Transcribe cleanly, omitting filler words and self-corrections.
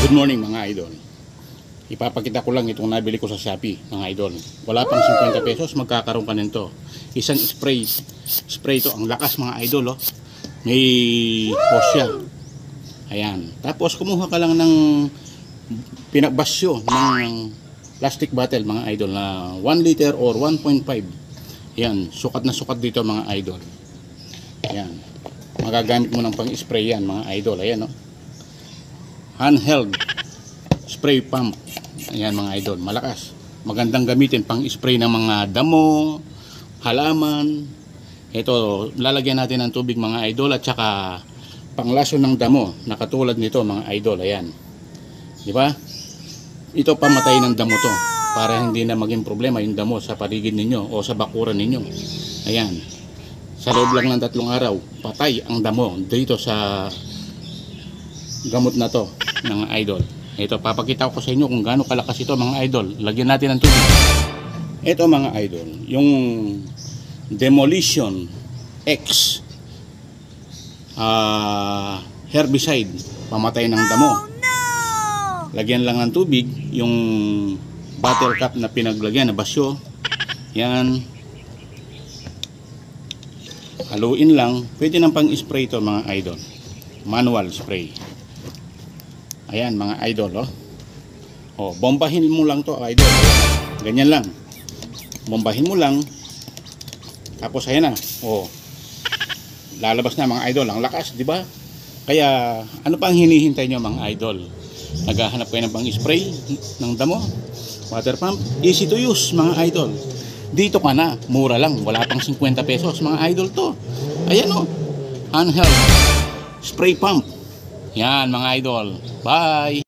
Good morning mga idol. Ipapakita ko lang itong nabili ko sa Shopee mga idol. Wala pang 50 pesos magkakaroon ka nito. Isang spray to, ang lakas mga idol oh. May hose siya. Ayan. Tapos kumuha ka lang ng pinabasyo ng plastic bottle mga idol na 1 liter or 1.5. Ayan, sukat na sukat dito mga idol. Ayan. Magagamit mo ng pang-spray yan mga idol. Ayan oh. Handheld spray pump. Ayan mga idol, malakas. Magandang gamitin pang spray ng mga damo, halaman. Ito, lalagyan natin ng tubig mga idol at saka panglaso ng damo na katulad nito mga idol. Ayan. Di ba? Ito pamatay ng damo to para hindi na maging problema yung damo sa paligid ninyo o sa bakuran ninyo. Ayan. Sa loob lang ng 3 araw, patay ang damo dito sa gamot na to mga idol. Ito, papakita ko sa inyo kung gaano kalakas ito mga idol. Lagyan natin ng tubig. Ito mga idol, yung Demolition X herbicide, pamatay ng damo. Lagyan lang ng tubig yung bottle cap na pinaglagyan na basyo. Yan. Haluin lang. Pwede nang pang spray ito mga idol. Manual spray. Ayan mga idol oh. Oh, bombahin mo lang to idol. Ganyan lang. Bombahin mo lang. Tapos ayan na. Oh. Lalabas na mga idol. Ang lakas, di ba? Kaya ano pa ang hinihintay nyo mga idol? Naghahanap kayo ng pang-spray ng damo, water pump, easy to use mga idol. Dito ka na, mura lang, wala pang 50 pesos mga idol to. Ayan oh. Handheld spray pump. Yan mga idol. Bye!